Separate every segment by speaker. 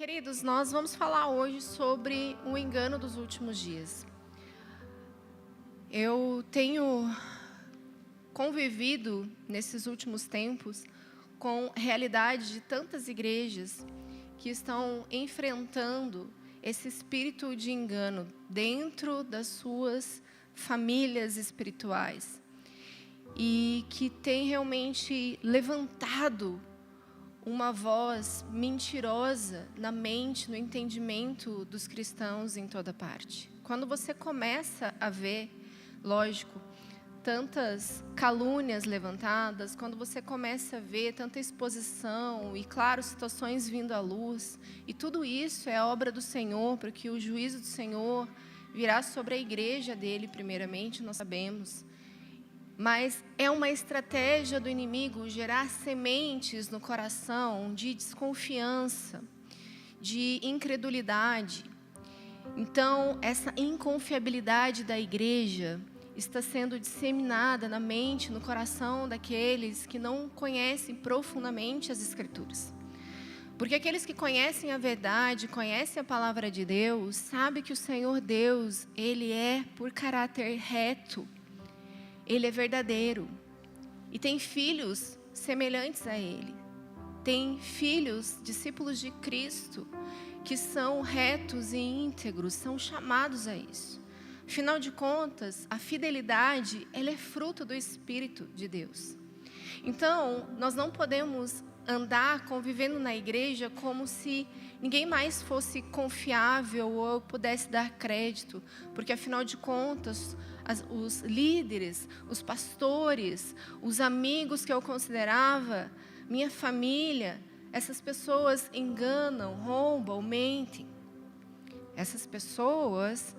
Speaker 1: Queridos, nós vamos falar hoje sobre o engano dos últimos dias. Eu tenho convivido nesses últimos tempos com a realidade de tantas igrejas que estão enfrentando esse espírito de engano dentro das suas famílias espirituais e que tem realmente levantado uma voz mentirosa na mente, no entendimento dos cristãos em toda parte. Quando você começa a ver, lógico, tantas calúnias levantadas, quando você começa a ver tanta exposição e, claro, situações vindo à luz, e tudo isso é obra do Senhor, porque o juízo do Senhor virá sobre a igreja dele, primeiramente, nós sabemos. Mas é uma estratégia do inimigo gerar sementes no coração de desconfiança, de incredulidade. Então, essa inconfiabilidade da igreja está sendo disseminada na mente, no coração daqueles que não conhecem profundamente as Escrituras. Porque aqueles que conhecem a verdade, conhecem a palavra de Deus, sabem que o Senhor Deus, Ele é por caráter reto. Ele é verdadeiro e tem filhos semelhantes a Ele. Tem filhos, discípulos de Cristo, que são retos e íntegros, são chamados a isso. Afinal de contas, a fidelidade, ela é fruto do Espírito de Deus. Então, nós não podemos andar convivendo na igreja como se ninguém mais fosse confiável ou pudesse dar crédito, porque afinal de contas, os líderes, os pastores, os amigos que eu considerava, minha família, essas pessoas enganam, roubam, mentem. Essas pessoas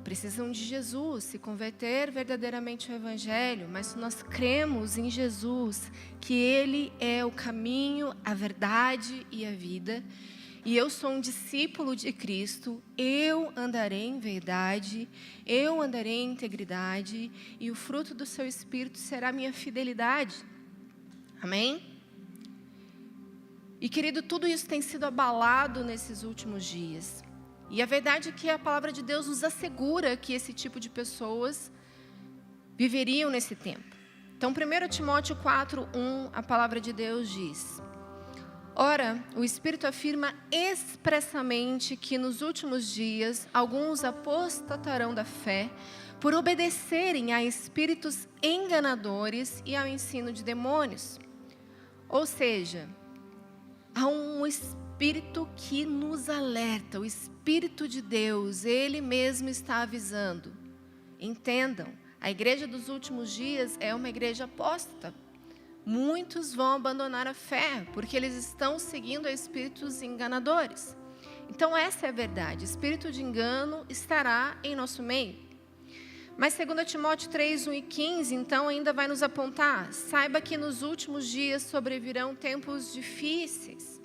Speaker 1: precisam de Jesus, se converter verdadeiramente ao Evangelho, mas se nós cremos em Jesus, que Ele é o caminho, a verdade e a vida, e eu sou um discípulo de Cristo, eu andarei em verdade, eu andarei em integridade, e o fruto do seu Espírito será minha fidelidade. Amém? E querido, tudo isso tem sido abalado nesses últimos dias. E a verdade é que a palavra de Deus nos assegura que esse tipo de pessoas viveriam nesse tempo. Então, 1 Timóteo 4:1, a palavra de Deus diz: Ora, o Espírito afirma expressamente que nos últimos dias alguns apostatarão da fé por obedecerem a espíritos enganadores e ao ensino de demônios. Ou seja, há um Espírito que nos alerta, o Espírito de Deus, Ele mesmo está avisando. Entendam, a igreja dos últimos dias é uma igreja apóstata. Muitos vão abandonar a fé, porque eles estão seguindo a espíritos enganadores. Então essa é a verdade, espírito de engano estará em nosso meio. Mas 2 Timóteo 3:1-15, então ainda vai nos apontar: saiba que nos últimos dias sobrevirão tempos difíceis.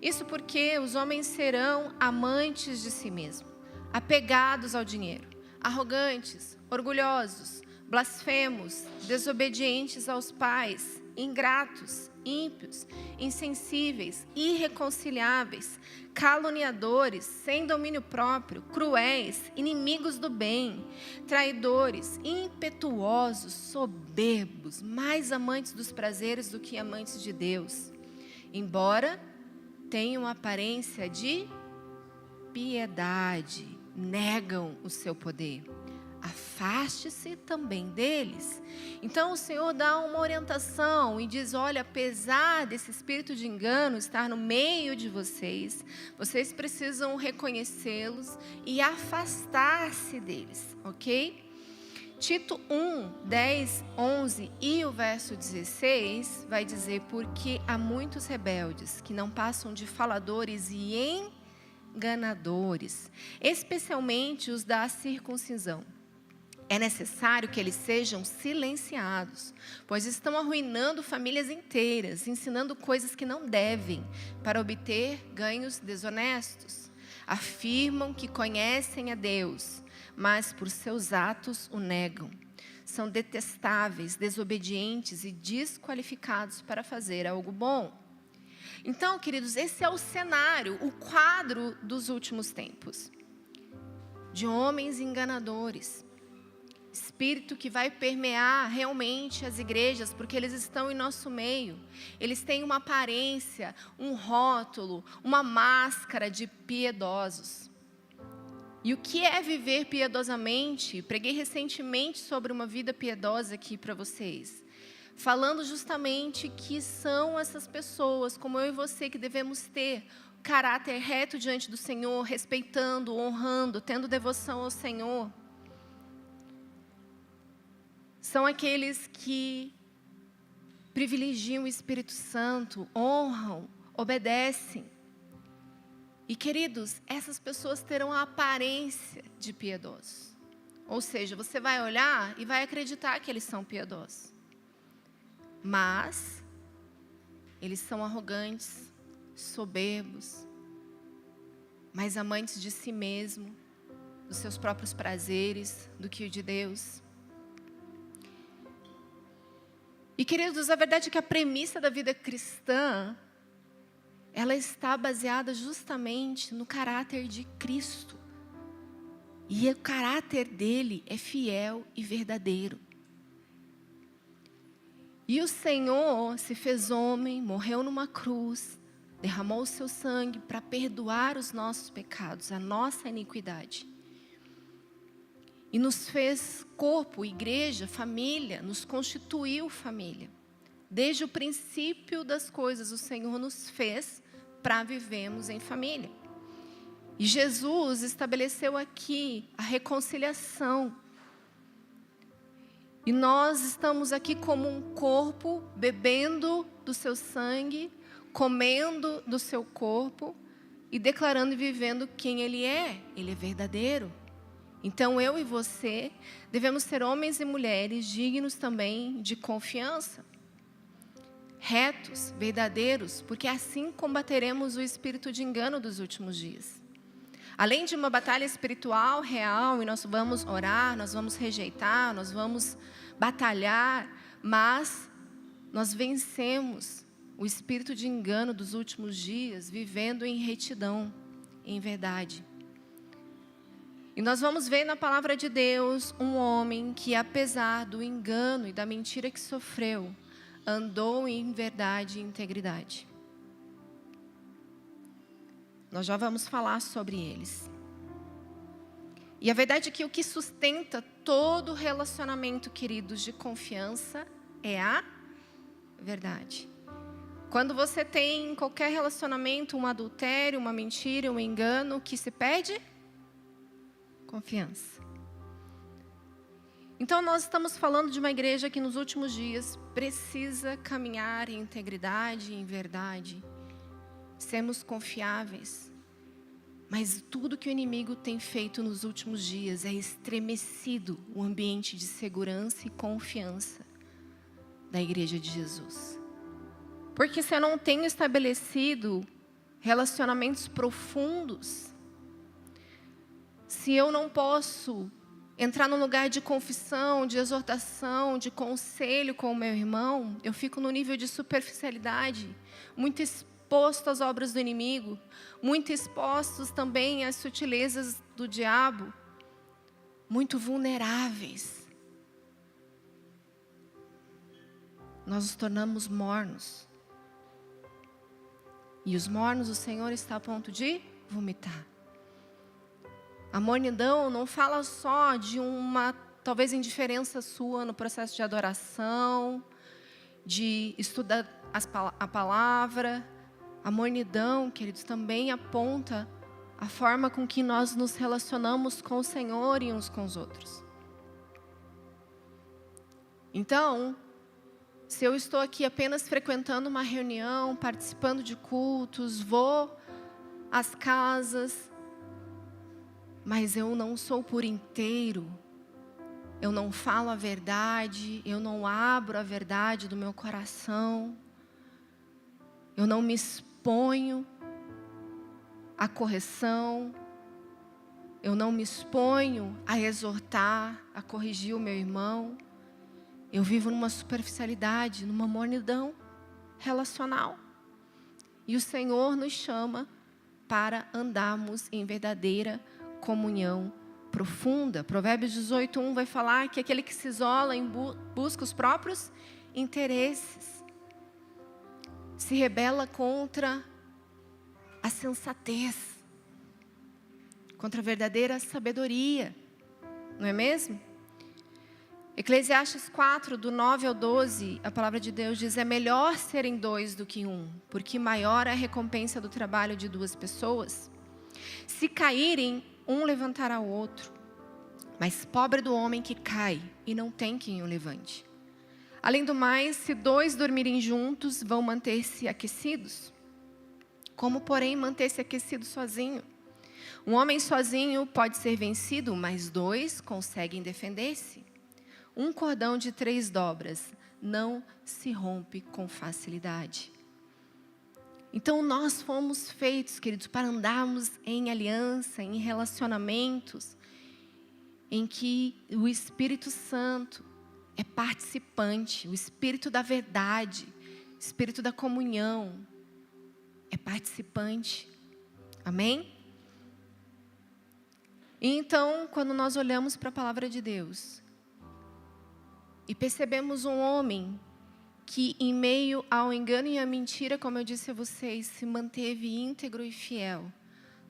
Speaker 1: Isso porque os homens serão amantes de si mesmos, apegados ao dinheiro, arrogantes, orgulhosos, blasfemos, desobedientes aos pais, ingratos, ímpios, insensíveis, irreconciliáveis, caluniadores, sem domínio próprio, cruéis, inimigos do bem, traidores, impetuosos, soberbos, mais amantes dos prazeres do que amantes de Deus. Embora tenham aparência de piedade, negam o seu poder. Afaste-se também deles. Então o Senhor dá uma orientação e diz: olha, apesar desse espírito de engano estar no meio de vocês, vocês precisam reconhecê-los e afastar-se deles, ok? Tito 1:10-11 e o verso 16 vai dizer: porque há muitos rebeldes que não passam de faladores e enganadores, especialmente os da circuncisão. É necessário que eles sejam silenciados, pois estão arruinando famílias inteiras, ensinando coisas que não devem, para obter ganhos desonestos. Afirmam que conhecem a Deus, mas por seus atos o negam. São detestáveis, desobedientes e desqualificados para fazer algo bom. Então, queridos, esse é o cenário, o quadro dos últimos tempos. De homens enganadores. Espírito que vai permear realmente as igrejas, porque eles estão em nosso meio. Eles têm uma aparência, um rótulo, uma máscara de piedosos. E o que é viver piedosamente? Preguei recentemente sobre uma vida piedosa aqui para vocês. Falando justamente que são essas pessoas, como eu e você, que devemos ter caráter reto diante do Senhor, respeitando, honrando, tendo devoção ao Senhor. São aqueles que privilegiam o Espírito Santo, honram, obedecem. E, queridos, essas pessoas terão a aparência de piedosos. Ou seja, você vai olhar e vai acreditar que eles são piedosos. Mas eles são arrogantes, soberbos, mais amantes de si mesmo, dos seus próprios prazeres, do que o de Deus. E, queridos, a verdade é que a premissa da vida cristã, ela está baseada justamente no caráter de Cristo. E o caráter dele é fiel e verdadeiro. E o Senhor se fez homem, morreu numa cruz, derramou o seu sangue para perdoar os nossos pecados, a nossa iniquidade. E nos fez corpo, igreja, família, nos constituiu família. Desde o princípio das coisas, o Senhor nos fez para vivermos em família. E Jesus estabeleceu aqui a reconciliação. E nós estamos aqui como um corpo, bebendo do seu sangue, comendo do seu corpo e declarando e vivendo quem Ele é. Ele é verdadeiro. Então, eu e você devemos ser homens e mulheres dignos também de confiança. Retos, verdadeiros, porque assim combateremos o espírito de engano dos últimos dias. Além de uma batalha espiritual real, e nós vamos orar, nós vamos rejeitar, nós vamos batalhar, mas nós vencemos o espírito de engano dos últimos dias, vivendo em retidão, em verdade. E nós vamos ver na palavra de Deus um homem que, apesar do engano e da mentira que sofreu, andou em verdade e integridade. Nós já vamos falar sobre eles. E a verdade é que o que sustenta todo relacionamento, queridos, de confiança é a verdade. Quando você tem em qualquer relacionamento um adultério, uma mentira, um engano, o que se pede? Confiança. Então nós estamos falando de uma igreja que nos últimos dias precisa caminhar em integridade, em verdade, sermos confiáveis. Mas tudo que o inimigo tem feito nos últimos dias é estremecido o ambiente de segurança e confiança da igreja de Jesus. Porque se eu não tenho estabelecido relacionamentos profundos, se eu não posso entrar num lugar de confissão, de exortação, de conselho com o meu irmão, eu fico no nível de superficialidade, muito exposto às obras do inimigo, muito expostos também às sutilezas do diabo, muito vulneráveis. Nós nos tornamos mornos. E os mornos o Senhor está a ponto de vomitar. A mornidão não fala só de uma, talvez, indiferença sua no processo de adoração, de estudar a palavra. A mornidão, queridos, também aponta a forma com que nós nos relacionamos com o Senhor e uns com os outros. Então, se eu estou aqui apenas frequentando uma reunião, participando de cultos, vou às casas, mas eu não sou por inteiro, eu não falo a verdade, eu não abro a verdade do meu coração, eu não me exponho à correção, eu não me exponho a exortar, a corrigir o meu irmão, eu vivo numa superficialidade, numa mornidão relacional. E o Senhor nos chama para andarmos em verdadeira comunhão profunda. Provérbios 18:1 vai falar que aquele que se isola busca os próprios interesses, se rebela contra a sensatez, contra a verdadeira sabedoria, não é mesmo? Eclesiastes 4, do 9 ao 12, a palavra de Deus diz: é melhor serem dois do que um, porque maior é a recompensa do trabalho de duas pessoas. Se caírem, um levantará o outro, mas pobre do homem que cai e não tem quem o levante. Além do mais, se dois dormirem juntos, vão manter-se aquecidos. Como, porém, manter-se aquecido sozinho? Um homem sozinho pode ser vencido, mas dois conseguem defender-se. Um cordão de 3 dobras não se rompe com facilidade. Então nós fomos feitos, queridos, para andarmos em aliança, em relacionamentos, em que o Espírito Santo é participante, o Espírito da verdade, o Espírito da comunhão é participante. Amém? E então, quando nós olhamos para a palavra de Deus e percebemos um homem que, em meio ao engano e à mentira, como eu disse a vocês, se manteve íntegro e fiel,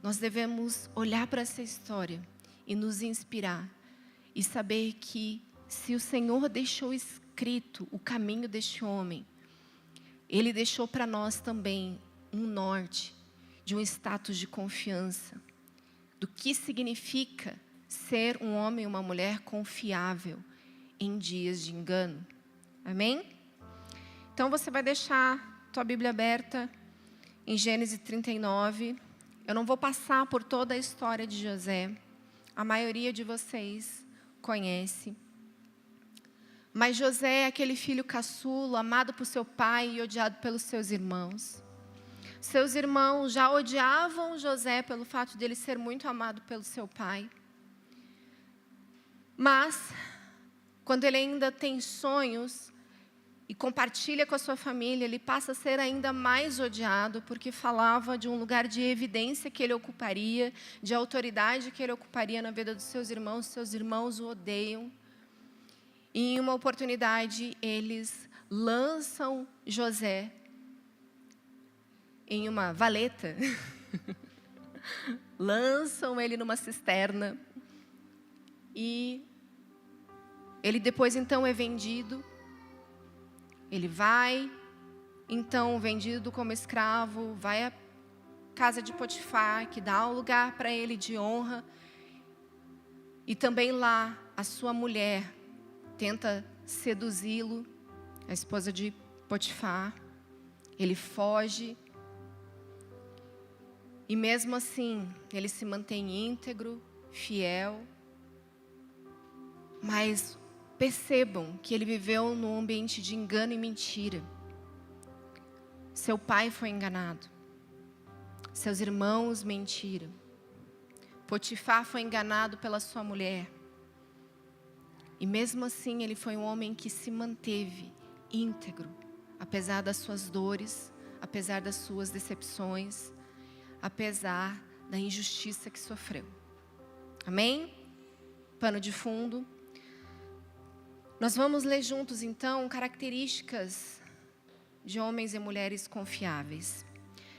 Speaker 1: nós devemos olhar para essa história e nos inspirar e saber que, se o Senhor deixou escrito o caminho deste homem, Ele deixou para nós também um norte de um status de confiança, do que significa ser um homem e uma mulher confiável em dias de engano. Amém? Então você vai deixar tua Bíblia aberta em Gênesis 39. Eu não vou passar por toda a história de José. A maioria de vocês conhece. Mas José é aquele filho caçula, amado por seu pai e odiado pelos seus irmãos. Seus irmãos já odiavam José pelo fato de ele ser muito amado pelo seu pai. Mas, quando ele ainda tem sonhos e compartilha com a sua família, ele passa a ser ainda mais odiado, porque falava de um lugar de evidência que ele ocuparia, de autoridade que ele ocuparia na vida dos seus irmãos o odeiam. E em uma oportunidade, eles lançam José em uma valeta, lançam ele numa cisterna, e ele depois então é vendido. Ele vai, então, vendido como escravo, vai à casa de Potifar, que dá um lugar para ele de honra. E também lá, a sua mulher tenta seduzi-lo, a esposa de Potifar. Ele foge. E mesmo assim, ele se mantém íntegro, fiel. Mas percebam que ele viveu num ambiente de engano e mentira. Seu pai foi enganado. Seus irmãos mentiram. Potifar foi enganado pela sua mulher. E mesmo assim, ele foi um homem que se manteve íntegro, apesar das suas dores, apesar das suas decepções, apesar da injustiça que sofreu. Amém? Pano de fundo. Nós vamos ler juntos, então, características de homens e mulheres confiáveis.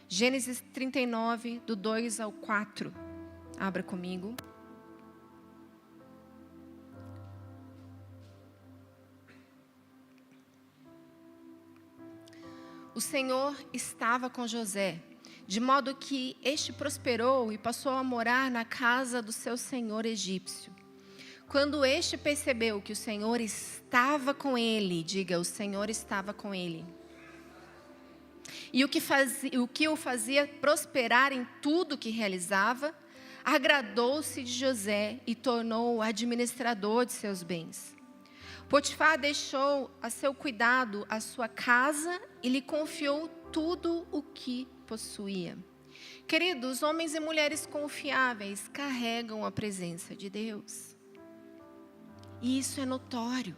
Speaker 1: Gênesis 39, do 2 ao 4. Abra comigo. O Senhor estava com José, de modo que este prosperou e passou a morar na casa do seu senhor egípcio. Quando este percebeu que o Senhor estava com ele, diga, o Senhor estava com ele, e o que o fazia prosperar em tudo que realizava, agradou-se de José e tornou-o administrador de seus bens. Potifar deixou a seu cuidado a sua casa e lhe confiou tudo o que possuía. Queridos, homens e mulheres confiáveis carregam a presença de Deus. E isso é notório.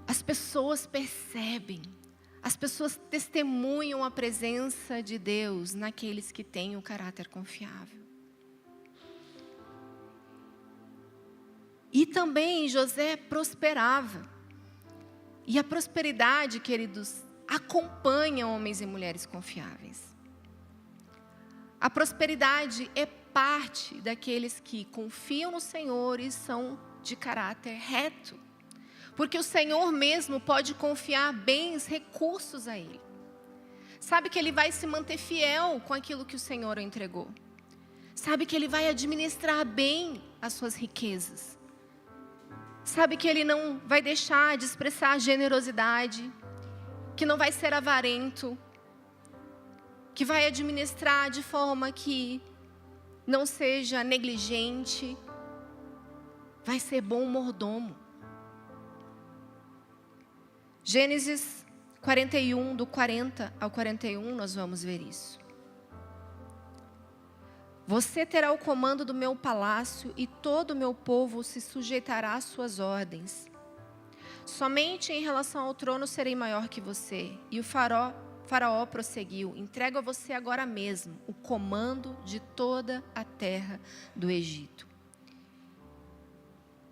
Speaker 1: As pessoas percebem As pessoas testemunham a presença de Deus naqueles que têm o caráter confiável. E também José prosperava. E a prosperidade, queridos, acompanha homens e mulheres confiáveis. A prosperidade é parte daqueles que confiam no Senhor e são de caráter reto. Porque o Senhor mesmo pode confiar bens, recursos a Ele. Sabe que Ele vai se manter fiel com aquilo que o Senhor o entregou. Sabe que Ele vai administrar bem as suas riquezas. Sabe que Ele não vai deixar de expressar generosidade. Que não vai ser avarento. Que vai administrar de forma que não seja negligente. Vai ser bom mordomo. Gênesis 41, do 40 ao 41, nós vamos ver isso. Você terá o comando do meu palácio e todo o meu povo se sujeitará às suas ordens. Somente em relação ao trono serei maior que você. E o faraó prosseguiu: entrego a você agora mesmo o comando de toda a terra do Egito.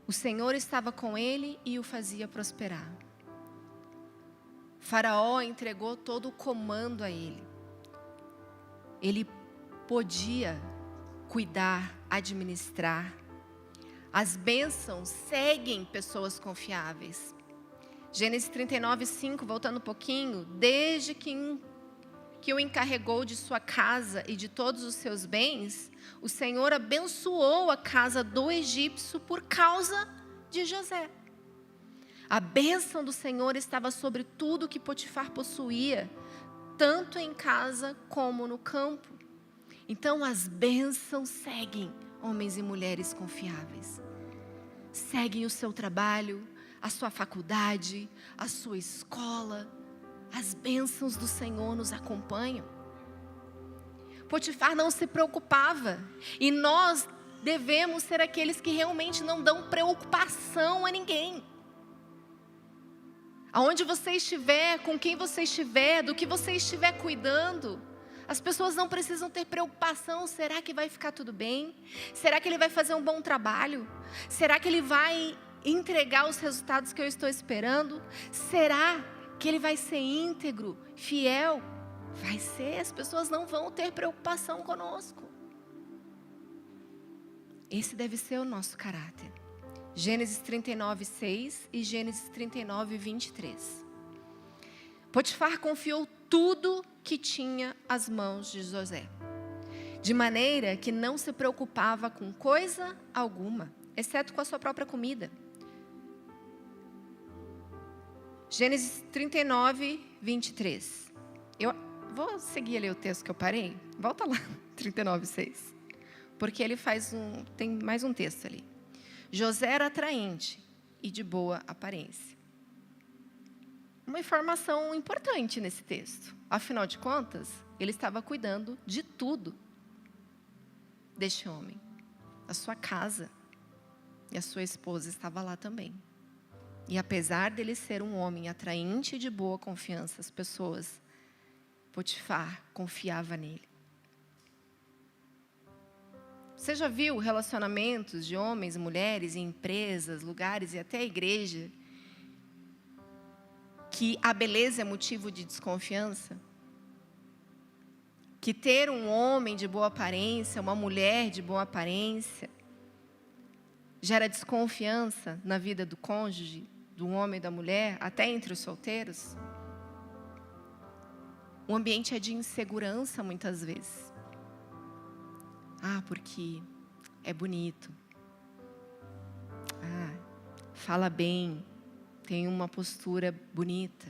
Speaker 1: O Senhor estava com ele e o fazia prosperar. Faraó entregou todo o comando a ele. Ele podia cuidar, administrar. As bênçãos seguem pessoas confiáveis. Gênesis 39, 5, voltando um pouquinho. Desde que o encarregou de sua casa e de todos os seus bens, o Senhor abençoou a casa do egípcio por causa de José. A bênção do Senhor estava sobre tudo que Potifar possuía, tanto em casa como no campo. Então as bênçãos seguem homens e mulheres confiáveis. Seguem o seu trabalho, a sua faculdade, a sua escola. As bênçãos do Senhor nos acompanham. Potifar não se preocupava. E nós devemos ser aqueles que realmente não dão preocupação a ninguém. Aonde você estiver, com quem você estiver, do que você estiver cuidando, as pessoas não precisam ter preocupação. Será que vai ficar tudo bem? Será que ele vai fazer um bom trabalho? Será que ele vai entregar os resultados que eu estou esperando? Será que ele vai ser íntegro, fiel? Vai ser, as pessoas não vão ter preocupação conosco. Esse deve ser o nosso caráter. Gênesis 39, 6 e Gênesis 39, 23. Potifar confiou tudo que tinha às mãos de José, de maneira que não se preocupava com coisa alguma, exceto com a sua própria comida. Gênesis 39, 23. Eu vou seguir ali o texto que eu parei. Volta lá, 39, 6. Porque ele tem mais um texto ali. José era atraente e de boa aparência. Uma informação importante nesse texto. Afinal de contas, ele estava cuidando de tudo deste homem. A sua casa e a sua esposa estava lá também. E apesar dele ser um homem atraente e de boa confiança, as pessoas, Potifar confiava nele. Você já viu relacionamentos de homens e mulheres em empresas, lugares e até igreja, que a beleza é motivo de desconfiança? Que ter um homem de boa aparência, uma mulher de boa aparência, gera desconfiança na vida do cônjuge, do homem e da mulher, até entre os solteiros? O ambiente é de insegurança muitas vezes. Porque é bonito. Fala bem, tem uma postura bonita.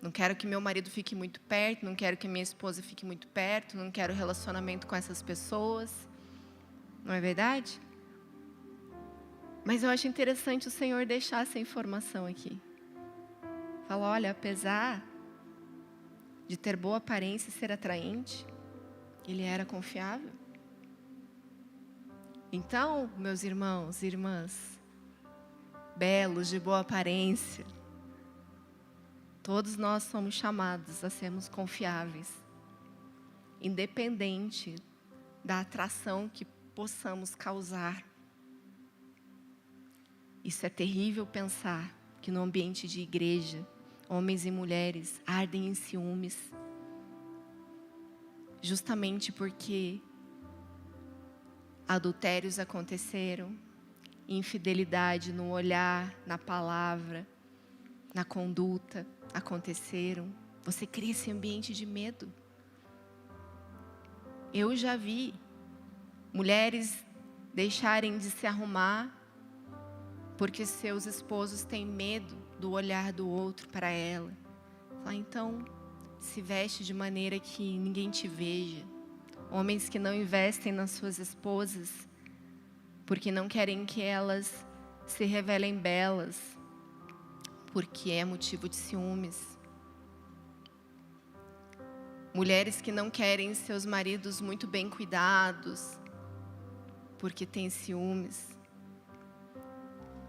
Speaker 1: Não quero que meu marido fique muito perto, não quero que minha esposa fique muito perto, não quero relacionamento com essas pessoas. Não é verdade? Mas eu acho interessante o Senhor deixar essa informação aqui. Fala, olha, apesar de ter boa aparência e ser atraente, ele era confiável. Então, meus irmãos e irmãs, belos, de boa aparência, Todos nós somos chamados a sermos confiáveis, independente da atração que possamos causar. Isso é terrível pensar que no ambiente de igreja, homens e mulheres ardem em ciúmes, justamente porque adultérios aconteceram, infidelidade no olhar, na palavra, na conduta aconteceram. Você cria esse ambiente de medo. Eu já vi mulheres deixarem de se arrumar porque seus esposos têm medo do olhar do outro para ela. Então, se veste de maneira que ninguém te veja. Homens que não investem nas suas esposas porque não querem que elas se revelem belas, porque é motivo de ciúmes. Mulheres que não querem seus maridos muito bem cuidados, porque têm ciúmes.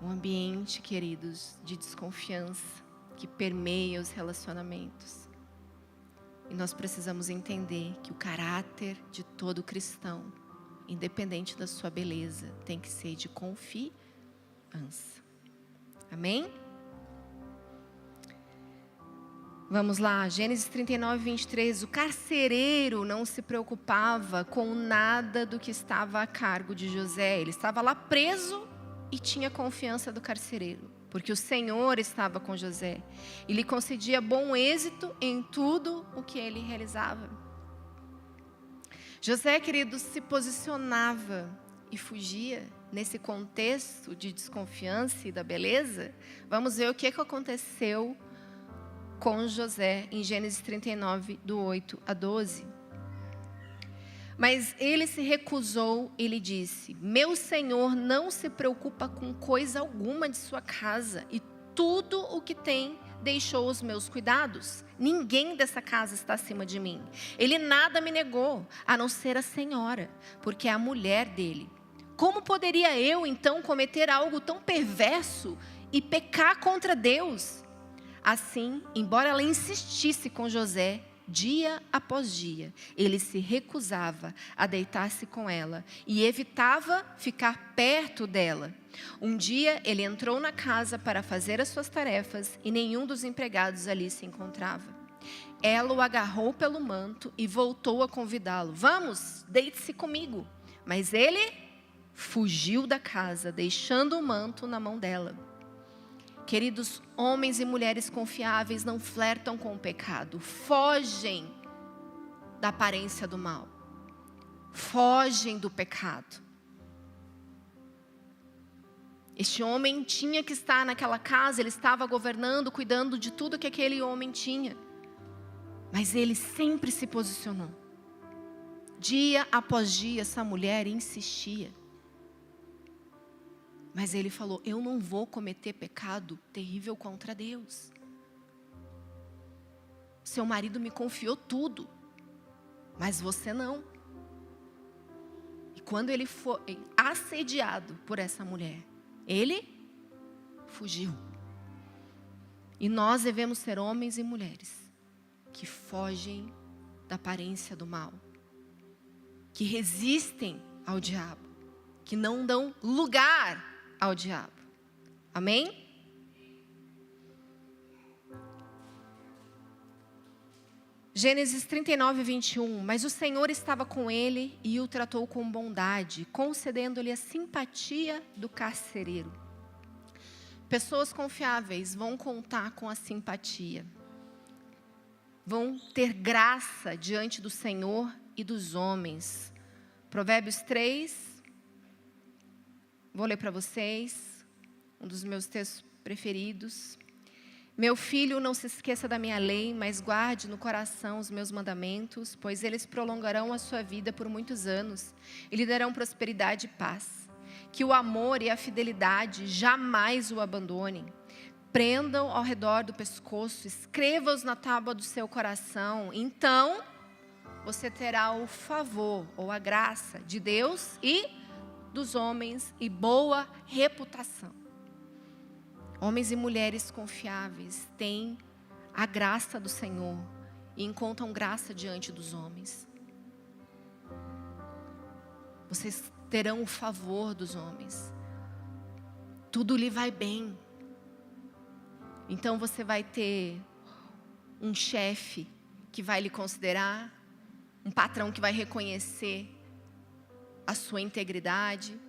Speaker 1: Um ambiente, queridos, de desconfiança que permeia os relacionamentos. E nós precisamos entender que o caráter de todo cristão, independente da sua beleza, tem que ser de confiança. Amém? Vamos lá, Gênesis 39, 23. O carcereiro não se preocupava com nada do que estava a cargo de José. Ele estava lá preso e tinha confiança do carcereiro, porque o Senhor estava com José e lhe concedia bom êxito em tudo o que ele realizava. José, queridos, se posicionava e fugia nesse contexto de desconfiança e da beleza. Vamos ver o que aconteceu com José em Gênesis 39, do 8 a 12. Mas ele se recusou e lhe disse: meu senhor não se preocupa com coisa alguma de sua casa, e tudo o que tem deixou os meus cuidados. Ninguém dessa casa está acima de mim. Ele nada me negou, a não ser a senhora, porque é a mulher dele. Como poderia eu então cometer algo tão perverso e pecar contra Deus? Assim, embora ela insistisse com José, dia após dia, ele se recusava a deitar-se com ela e evitava ficar perto dela. Um dia, ele entrou na casa para fazer as suas tarefas e nenhum dos empregados ali se encontrava. Ela o agarrou pelo manto e voltou a convidá-lo. Vamos, deite-se comigo. Mas ele fugiu da casa, deixando o manto na mão dela. Queridos, homens e mulheres confiáveis não flertam com o pecado, fogem da aparência do mal, fogem do pecado. Este homem tinha que estar naquela casa, ele estava governando, cuidando de tudo que aquele homem tinha. Mas ele sempre se posicionou. Dia após dia, essa mulher insistia. Mas ele falou: eu não vou cometer pecado terrível contra Deus. Seu marido me confiou tudo, mas você não. E quando ele foi assediado por essa mulher, ele fugiu. E nós devemos ser homens e mulheres que fogem da aparência do mal, que resistem ao diabo, que não dão lugar ao diabo. Amém? Gênesis 39, 21. Mas o Senhor estava com ele e o tratou com bondade, concedendo-lhe a simpatia do carcereiro. Pessoas confiáveis vão contar com a simpatia, vão ter graça diante do Senhor e dos homens. Provérbios 3. Vou ler para vocês, um dos meus textos preferidos. Meu filho, não se esqueça da minha lei, mas guarde no coração os meus mandamentos, pois eles prolongarão a sua vida por muitos anos e lhe darão prosperidade e paz. Que o amor e a fidelidade jamais o abandonem. Prendam ao redor do pescoço, escreva-os na tábua do seu coração. Então, você terá o favor ou a graça de Deus e dos homens e boa reputação. Homens e mulheres confiáveis têm a graça do Senhor e encontram graça diante dos homens. Vocês terão o favor dos homens. Tudo lhe vai bem. Então você vai ter um chefe que vai lhe considerar, um patrão que vai reconhecer a sua integridade.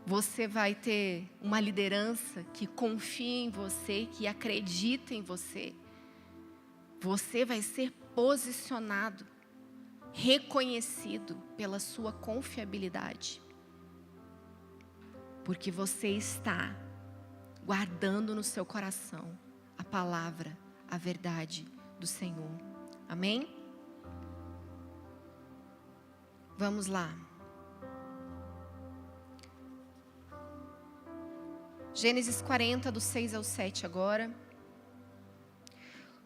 Speaker 1: Você vai ter uma liderança que confia em você, que acredita em você. Você vai ser posicionado, reconhecido pela sua confiabilidade. Porque você está guardando no seu coração a palavra, a verdade do Senhor. Amém? Vamos lá. Gênesis 40, do 6 ao 7 agora.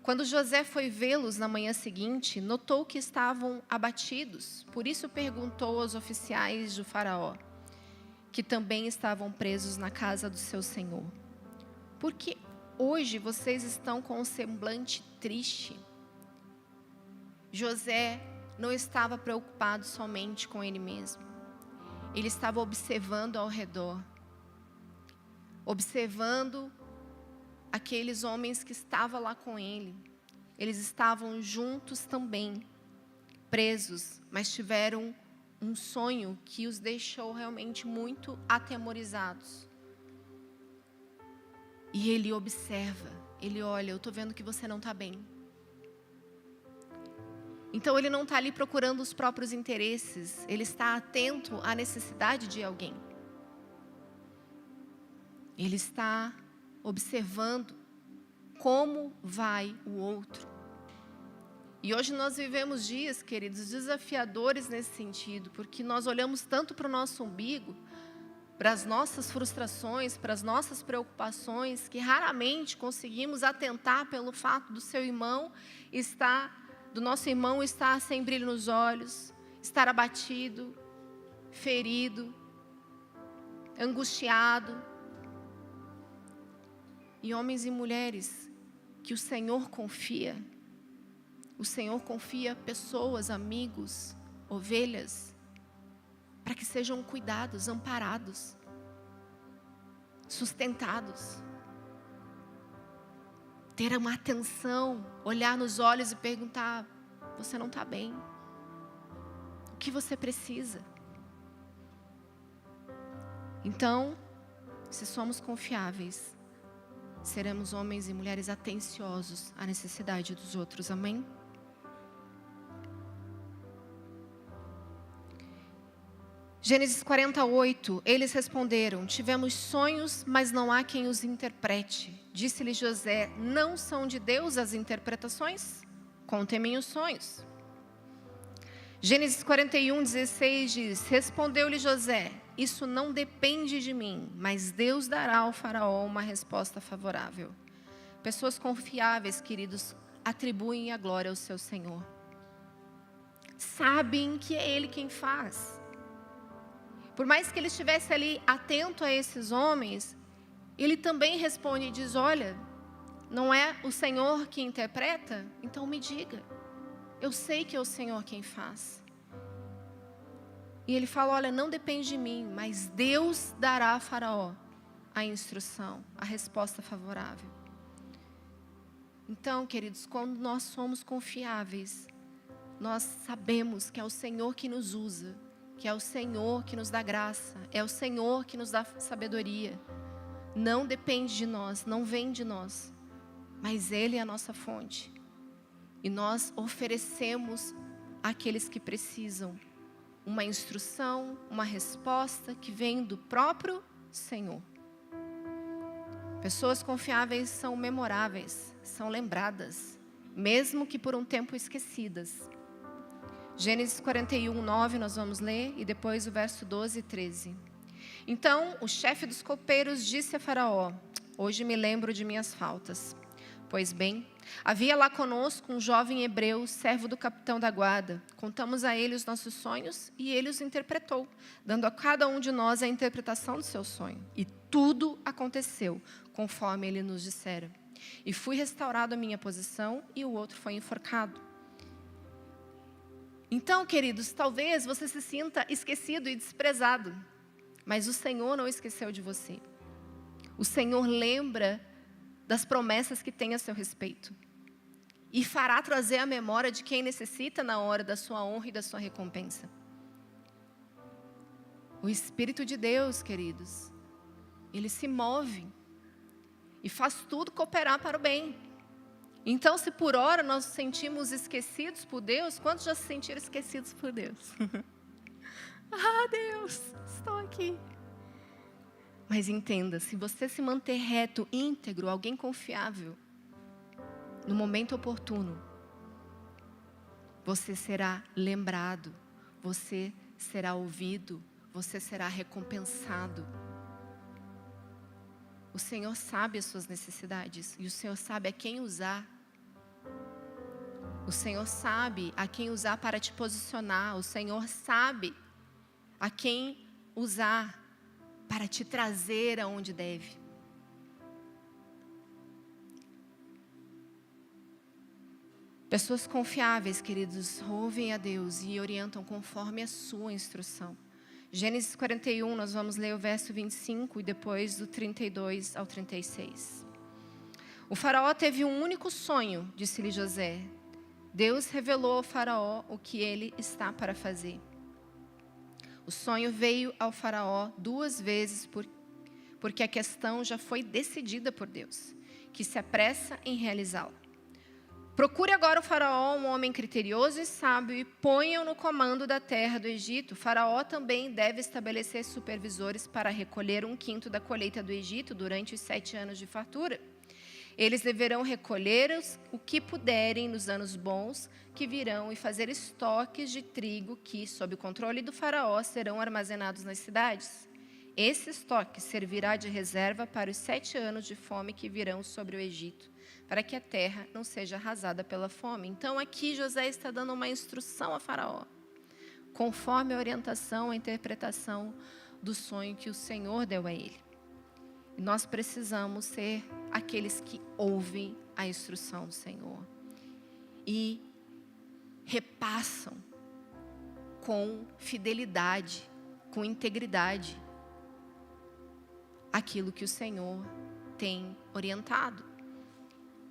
Speaker 1: Quando José foi vê-los na manhã seguinte, notou que estavam abatidos. Por isso perguntou aos oficiais do faraó, que também estavam presos na casa do seu senhor: por que hoje vocês estão com um semblante triste? José não estava preocupado somente com ele mesmo. Ele estava observando ao redor, observando aqueles homens que estavam lá com ele. Eles estavam juntos também, presos, mas tiveram um sonho que os deixou realmente muito atemorizados. E ele observa, ele olha: eu estou vendo que você não está bem. Então ele não está ali procurando os próprios interesses, ele está atento à necessidade de alguém. Ele está observando como vai o outro. E hoje nós vivemos dias, queridos, desafiadores nesse sentido, porque nós olhamos tanto para o nosso umbigo, para as nossas frustrações, para as nossas preocupações, que raramente conseguimos atentar pelo fato do nosso irmão estar sem brilho nos olhos, estar abatido, ferido, angustiado. E homens e mulheres que o Senhor confia pessoas, amigos, ovelhas, para que sejam cuidados, amparados, sustentados. Ter uma atenção, olhar nos olhos e perguntar: você não está bem? O que você precisa? Então, se somos confiáveis, seremos homens e mulheres atenciosos à necessidade dos outros. Amém? Gênesis 48, eles responderam: tivemos sonhos, mas não há quem os interprete. Disse-lhe José: não são de Deus as interpretações? Contem-me os sonhos. Gênesis 41, 16 diz: respondeu-lhe José: isso não depende de mim, mas Deus dará ao faraó uma resposta favorável. Pessoas confiáveis, queridos, atribuem a glória ao seu Senhor. Sabem que é Ele quem faz. Por mais que ele estivesse ali atento a esses homens, ele também responde e diz: olha, não é o Senhor que interpreta? Então me diga. Eu sei que é o Senhor quem faz. E ele fala: olha, não depende de mim, mas Deus dará a faraó a instrução, a resposta favorável. Então, queridos, quando nós somos confiáveis, nós sabemos que é o Senhor que nos usa, que é o Senhor que nos dá graça, é o Senhor que nos dá sabedoria. Não depende de nós, não vem de nós, mas Ele é a nossa fonte. E nós oferecemos àqueles que precisam uma instrução, uma resposta que vem do próprio Senhor. Pessoas confiáveis são memoráveis, são lembradas, mesmo que por um tempo esquecidas. Gênesis 41, 9 nós vamos ler, e depois o verso 12 e 13. Então o chefe dos copeiros disse a Faraó: hoje me lembro de minhas faltas. Pois bem, havia lá conosco um jovem hebreu, servo do capitão da guarda. Contamos a ele os nossos sonhos e ele os interpretou, dando a cada um de nós a interpretação do seu sonho. E tudo aconteceu conforme ele nos dissera. E fui restaurado à minha posição e o outro foi enforcado. Então, queridos, talvez você se sinta esquecido e desprezado, mas o Senhor não esqueceu de você. O Senhor lembra das promessas que tem a seu respeito e fará trazer a memória de quem necessita na hora da sua honra e da sua recompensa. O Espírito de Deus, queridos, Ele se move e faz tudo cooperar para o bem. Então, se por hora nós nos sentimos esquecidos por Deus, quantos já se sentiram esquecidos por Deus? Ah, Deus, estou aqui. Mas entenda, se você se manter reto, íntegro, alguém confiável, no momento oportuno, você será lembrado, você será ouvido, você será recompensado. O Senhor sabe as suas necessidades e o Senhor sabe a quem usar. O Senhor sabe a quem usar para te posicionar. O Senhor sabe a quem usar para te trazer aonde deve. Pessoas confiáveis, queridos, ouvem a Deus e orientam conforme a sua instrução. Gênesis 41, nós vamos ler o verso 25 e depois do 32 ao 36. O faraó teve um único sonho, disse-lhe José. Deus revelou ao faraó o que ele está para fazer. O sonho veio ao faraó 2 vezes porque a questão já foi decidida por Deus, que se apressa em realizá-la. Procure agora o faraó, um homem criterioso e sábio, e ponha-o no comando da terra do Egito. O faraó também deve estabelecer supervisores para recolher 1/5 da colheita do Egito durante os 7 anos de fartura. Eles deverão recolher o que puderem nos anos bons que virão e fazer estoques de trigo que, sob o controle do faraó, serão armazenados nas cidades. Esse estoque servirá de reserva para os 7 anos de fome que virão sobre o Egito, para que a terra não seja arrasada pela fome. Então aqui José está dando uma instrução a faraó, conforme a orientação, a interpretação do sonho que o Senhor deu a ele. E nós precisamos ser aqueles que ouvem a instrução do Senhor e repassam com fidelidade, com integridade, aquilo que o Senhor tem orientado.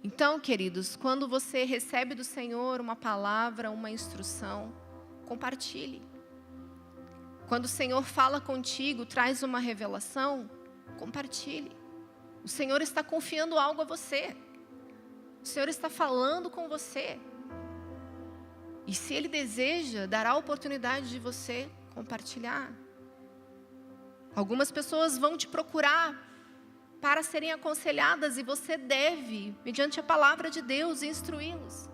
Speaker 1: Então, queridos, quando você recebe do Senhor uma palavra, uma instrução, compartilhe. Quando o Senhor fala contigo, traz uma revelação, compartilhe. O Senhor está confiando algo a você. O Senhor está falando com você. E se Ele deseja, dará a oportunidade de você compartilhar. Algumas pessoas vão te procurar para serem aconselhadas e você deve, mediante a palavra de Deus, instruí-los.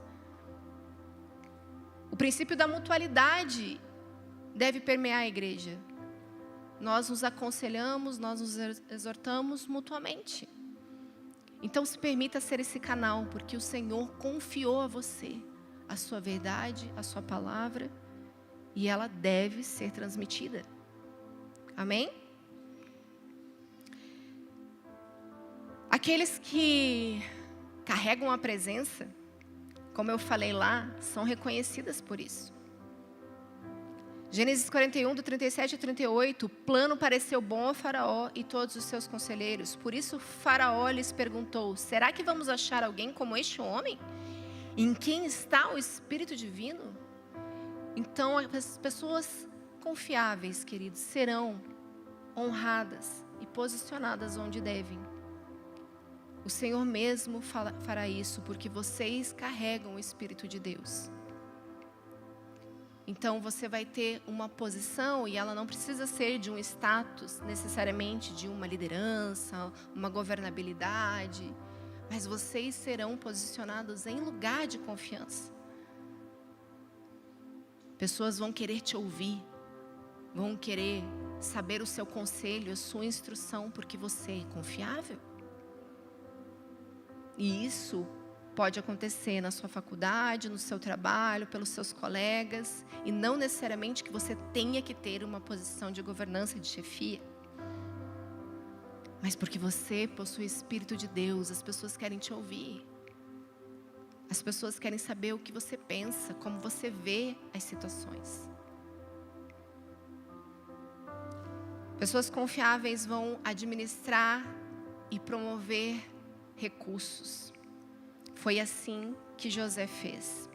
Speaker 1: O princípio da mutualidade deve permear a igreja. Nós nos aconselhamos, nós nos exortamos mutuamente. Então se permita ser esse canal, porque o Senhor confiou a você a sua verdade, a sua palavra, e ela deve ser transmitida. Amém? Aqueles que carregam a presença, como eu falei lá, são reconhecidas por isso. Gênesis 41, do 37 ao 38, o plano pareceu bom ao faraó e todos os seus conselheiros. Por isso faraó lhes perguntou: será que vamos achar alguém como este homem? Em quem está o Espírito Divino? Então as pessoas confiáveis, queridos, serão honradas e posicionadas onde devem. O Senhor mesmo fará isso, porque vocês carregam o Espírito de Deus. Então você vai ter uma posição, e ela não precisa ser de um status, necessariamente de uma liderança, uma governabilidade, mas vocês serão posicionados em lugar de confiança. Pessoas vão querer te ouvir, vão querer saber o seu conselho, a sua instrução, porque você é confiável. E isso pode acontecer na sua faculdade, no seu trabalho, pelos seus colegas, e não necessariamente que você tenha que ter uma posição de governança, de chefia. mas porque você possui o Espírito de Deus, as pessoas querem te ouvir. As pessoas querem saber o que você pensa, como você vê as situações. Pessoas confiáveis vão administrar e promover recursos. Foi assim que José fez.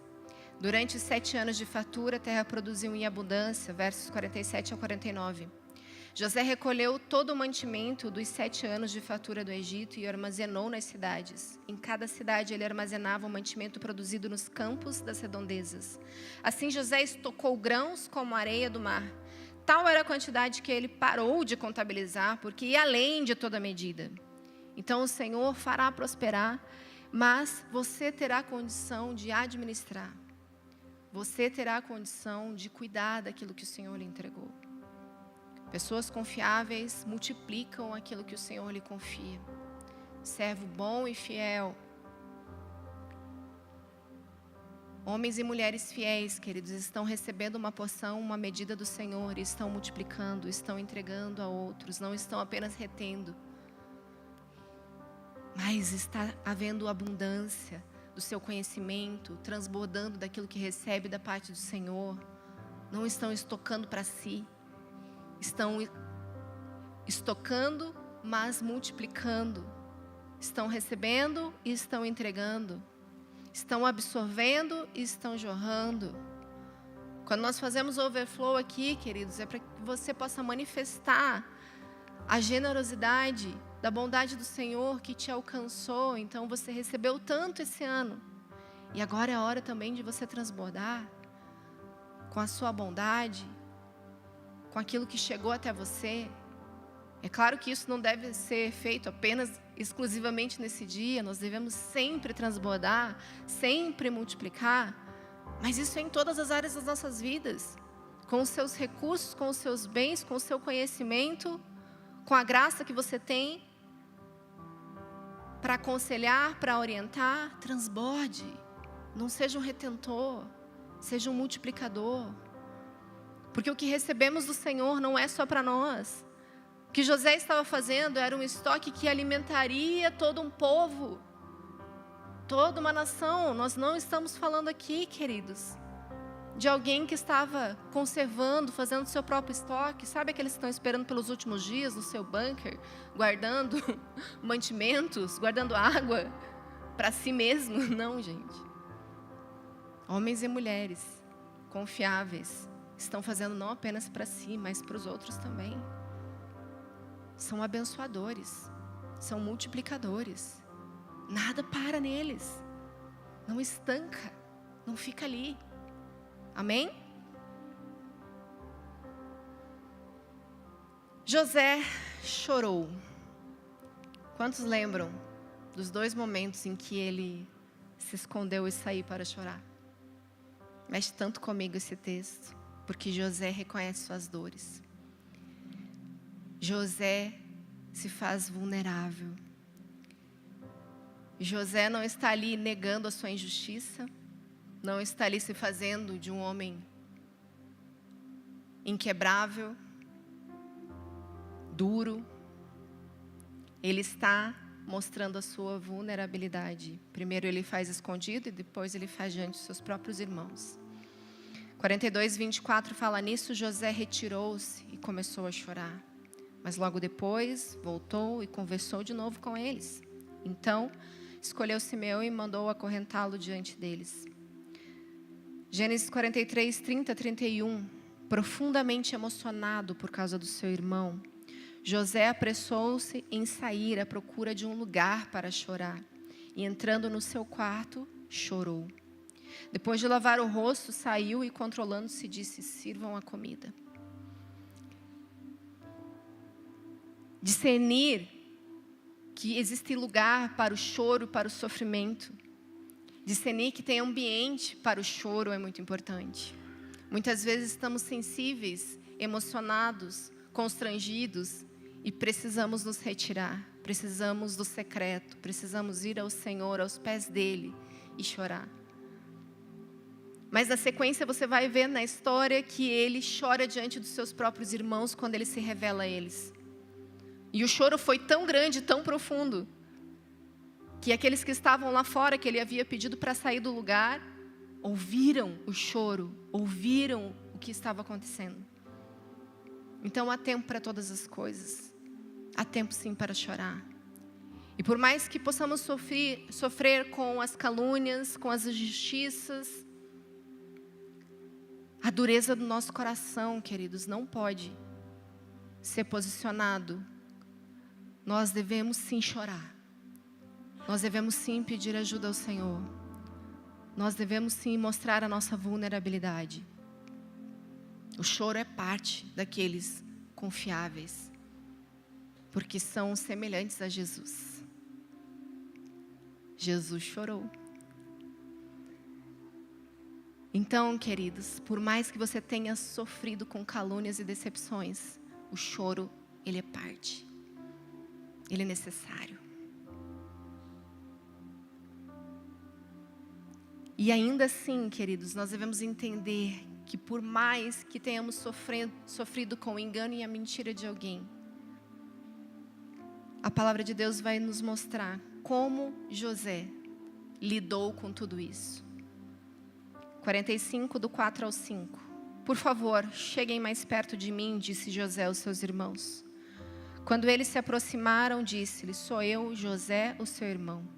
Speaker 1: Durante os 7 anos de fartura, a terra produziu em abundância, versos 47 a 49. José recolheu todo o mantimento dos 7 anos de fartura do Egito e o armazenou nas cidades. Em cada cidade ele armazenava o mantimento produzido nos campos das redondezas. Assim José estocou grãos como a areia do mar. Tal era a quantidade que ele parou de contabilizar, porque ia além de toda medida. Então o Senhor fará prosperar, mas você terá condição de administrar. Você terá condição de cuidar daquilo que o Senhor lhe entregou. Pessoas confiáveis multiplicam aquilo que o Senhor lhe confia. Servo bom e fiel. Homens e mulheres fiéis, queridos, estão recebendo uma porção, uma medida do Senhor, e estão multiplicando, estão entregando a outros, não estão apenas retendo. Mas está havendo abundância do seu conhecimento, transbordando daquilo que recebe da parte do Senhor. Não estão estocando para si. Estão estocando, mas multiplicando. Estão recebendo e estão entregando. Estão absorvendo e estão jorrando. Quando nós fazemos overflow aqui, queridos, é para que você possa manifestar a generosidade da bondade do Senhor que te alcançou. Então você recebeu tanto esse ano. E agora é a hora também de você transbordar com a sua bondade, com aquilo que chegou até você. É claro que isso não deve ser feito apenas, exclusivamente nesse dia. Nós devemos sempre transbordar, sempre multiplicar. Mas isso é em todas as áreas das nossas vidas. Com os seus recursos, com os seus bens, com o seu conhecimento, com a graça que você tem para aconselhar, para orientar. Transborde. Não seja um retentor, seja um multiplicador. Porque o que recebemos do Senhor não é só para nós. O que José estava fazendo era um estoque que alimentaria todo um povo, toda uma nação. Nós não estamos falando aqui, queridos, de alguém que estava conservando, fazendo seu próprio estoque. Sabe aqueles que estão esperando pelos últimos dias no seu bunker, guardando mantimentos, guardando água para si mesmo? Não, gente. Homens e mulheres confiáveis estão fazendo não apenas para si, mas para os outros também. São abençoadores, são multiplicadores. Nada para neles, não estanca, não fica ali. Amém? José chorou. Quantos lembram dos 2 momentos em que ele se escondeu e saiu para chorar? Mexe tanto comigo esse texto, porque José reconhece suas dores. José se faz vulnerável. José não está ali negando a sua injustiça, não está ali se fazendo de um homem inquebrável, duro. Ele está mostrando a sua vulnerabilidade. Primeiro ele faz escondido e depois ele faz diante dos seus próprios irmãos. 42:24 fala nisso. José retirou-se e começou a chorar. Mas logo depois voltou e conversou de novo com eles. Então escolheu Simeão e mandou acorrentá-lo diante deles. Gênesis 43:30-31. Profundamente emocionado por causa do seu irmão, José apressou-se em sair à procura de um lugar para chorar. E entrando no seu quarto, chorou. Depois de lavar o rosto, saiu e, controlando-se, disse: sirvam a comida. Discernir que existe lugar para o choro, para o sofrimento. Discernir que tem ambiente para o choro é muito importante. Muitas vezes estamos sensíveis, emocionados, constrangidos e precisamos nos retirar. Precisamos do secreto, precisamos ir ao Senhor, aos pés dele e chorar. Mas na sequência você vai ver na história que ele chora diante dos seus próprios irmãos quando ele se revela a eles. E o choro foi tão grande, tão profundo, que aqueles que estavam lá fora, que ele havia pedido para sair do lugar, ouviram o choro, ouviram o que estava acontecendo. Então há tempo para todas as coisas. Há tempo sim para chorar. E por mais que possamos sofrer com as calúnias, com as injustiças, a dureza do nosso coração, queridos, não pode ser posicionado. Nós devemos sim chorar. Nós devemos sim pedir ajuda ao Senhor. Nós devemos sim mostrar a nossa vulnerabilidade. O choro é parte daqueles confiáveis, porque são semelhantes a Jesus. Jesus chorou. Então, queridos, por mais que você tenha sofrido com calúnias e decepções, o choro, ele é parte. Ele é necessário. E ainda assim, queridos, nós devemos entender que por mais que tenhamos sofrido com o engano e a mentira de alguém, a palavra de Deus vai nos mostrar como José lidou com tudo isso. 45, do 4 ao 5. Por favor, cheguem mais perto de mim, disse José aos seus irmãos. Quando eles se aproximaram, disse-lhes, sou eu, José, o seu irmão,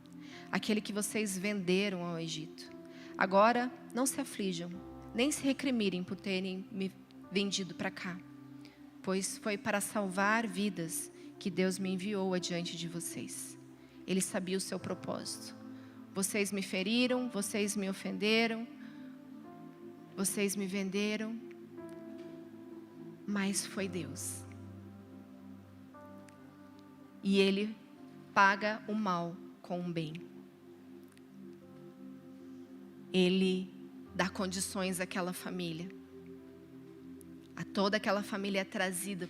Speaker 1: aquele que vocês venderam ao Egito. Agora, não se aflijam, nem se recrimirem por terem me vendido para cá, pois foi para salvar vidas que Deus me enviou adiante de vocês. Ele sabia o seu propósito. Vocês me feriram, vocês me ofenderam, vocês me venderam, mas foi Deus. E Ele paga o mal com o bem. Ele dá condições àquela família. A toda aquela família é trazida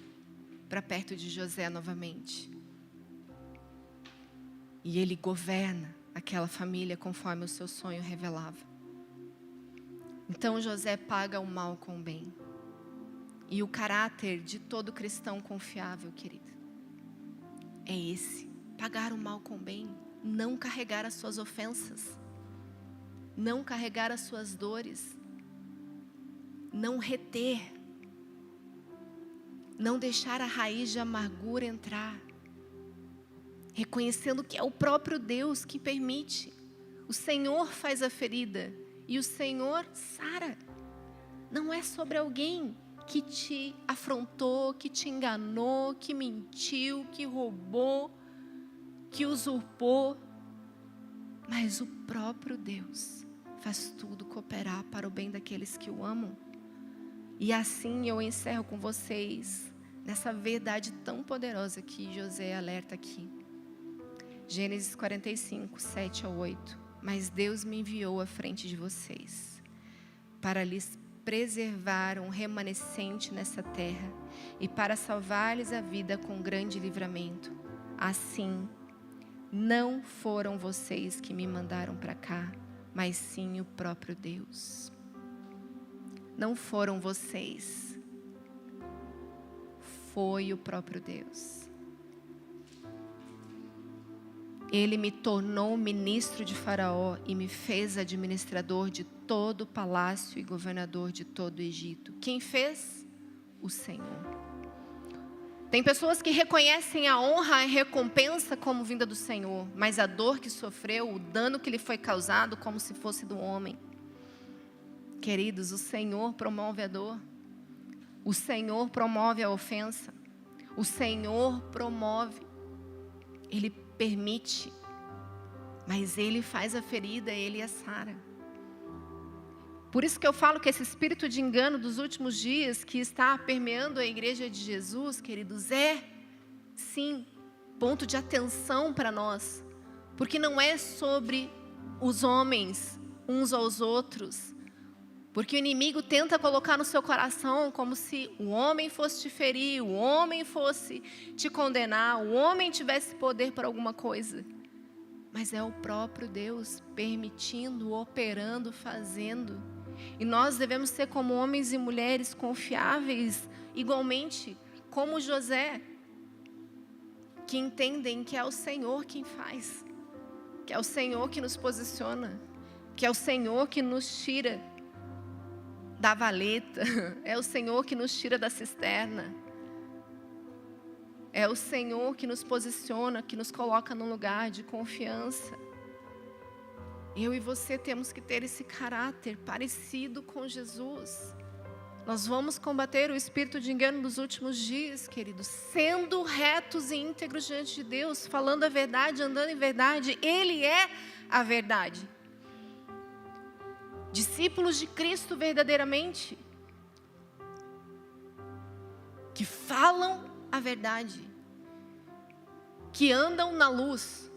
Speaker 1: para perto de José novamente. E Ele governa aquela família conforme o seu sonho revelava. Então José paga o mal com o bem. E o caráter de todo cristão confiável, querido, é esse: pagar o mal com o bem, não carregar as suas ofensas, não carregar as suas dores, não reter, não deixar a raiz de amargura entrar, reconhecendo que é o próprio Deus que permite. O Senhor faz a ferida e o Senhor sara. Não é sobre alguém que te afrontou, que te enganou, que mentiu, que roubou, que usurpou, mas o próprio Deus faz tudo cooperar para o bem daqueles que o amam. E assim eu encerro com vocês nessa verdade tão poderosa que José alerta aqui. Gênesis 45, 7 ao 8. Mas Deus me enviou à frente de vocês para lhes preservar um remanescente nessa terra e para salvar-lhes a vida com grande livramento. Assim, não foram vocês que me mandaram para cá, mas sim o próprio Deus. Não foram vocês, foi o próprio Deus. Ele me tornou ministro de Faraó e me fez administrador de todo o palácio e governador de todo o Egito. Quem fez? O Senhor. Tem pessoas que reconhecem a honra e a recompensa como vinda do Senhor, mas a dor que sofreu, o dano que lhe foi causado, como se fosse do homem. Queridos, o Senhor promove a dor. O Senhor promove a ofensa. O Senhor promove. Ele permite, mas Ele faz a ferida, Ele a sara. Por isso que eu falo que esse espírito de engano dos últimos dias que está permeando a igreja de Jesus, queridos, é sim ponto de atenção para nós, porque não é sobre os homens uns aos outros, porque o inimigo tenta colocar no seu coração como se o homem fosse te ferir, o homem fosse te condenar, o homem tivesse poder para alguma coisa. Mas é o próprio Deus permitindo, operando, fazendo. E nós devemos ser como homens e mulheres confiáveis, igualmente como José. que entendem que é o Senhor quem faz, que é o Senhor que nos posiciona, que é o Senhor que nos tira da valeta, é o Senhor que nos tira da cisterna, é o Senhor que nos posiciona, que nos coloca num lugar de confiança. Eu e você temos que ter esse caráter parecido com Jesus. Nós vamos combater o espírito de engano nos últimos dias, queridos, sendo retos e íntegros diante de Deus, falando a verdade, andando em verdade. Ele é a verdade. Discípulos de Cristo verdadeiramente, que falam a verdade, que andam na luz.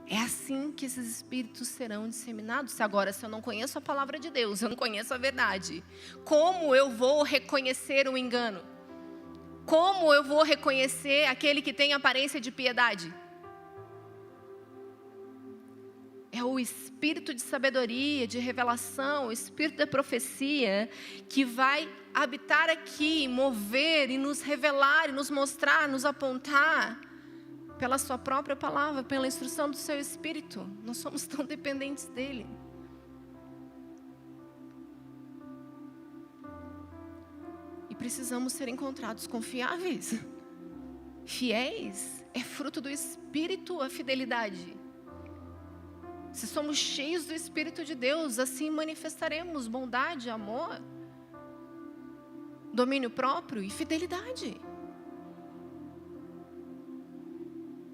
Speaker 1: É assim que esses espíritos serão disseminados. Agora, se eu não conheço a palavra de Deus, eu não conheço a verdade, como eu vou reconhecer o engano? Como eu vou reconhecer aquele que tem aparência de piedade? É o espírito de sabedoria, de revelação, o espírito da profecia que vai habitar aqui, mover e nos revelar, e nos mostrar, nos apontar pela sua própria palavra, pela instrução do seu espírito. Nós somos tão dependentes dele. E precisamos ser encontrados confiáveis, fiéis. É fruto do espírito a fidelidade. Se somos cheios do Espírito de Deus, assim manifestaremos bondade, amor, domínio próprio e fidelidade.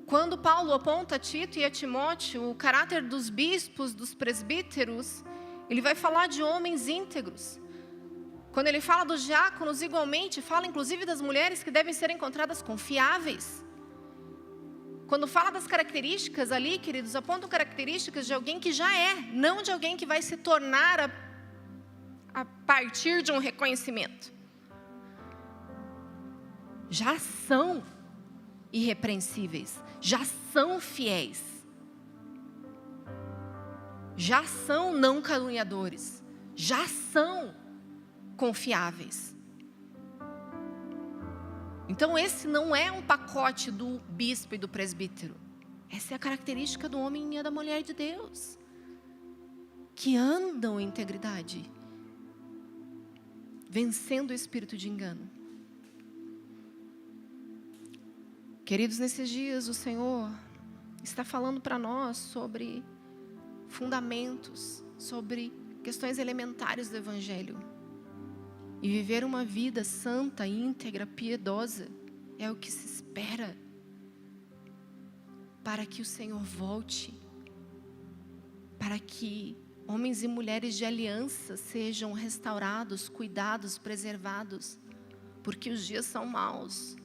Speaker 1: Quando Paulo aponta a Tito e a Timóteo o caráter dos bispos, dos presbíteros, ele vai falar de homens íntegros. Quando ele fala dos diáconos, igualmente, fala inclusive das mulheres que devem ser encontradas confiáveis. Quando fala das características ali, queridos, apontam características de alguém que já é, não de alguém que vai se tornar a partir de um reconhecimento. Já são irrepreensíveis, já são fiéis, já são não caluniadores, já são confiáveis. Então esse não é um pacote do bispo e do presbítero. Essa é a característica do homem e da mulher de Deus, que andam em integridade, vencendo o espírito de engano. Queridos, nesses dias o Senhor está falando para nós sobre fundamentos, sobre questões elementares do Evangelho. E viver uma vida santa, íntegra, piedosa é o que se espera para que o Senhor volte, para que homens e mulheres de aliança sejam restaurados, cuidados, preservados, porque os dias são maus.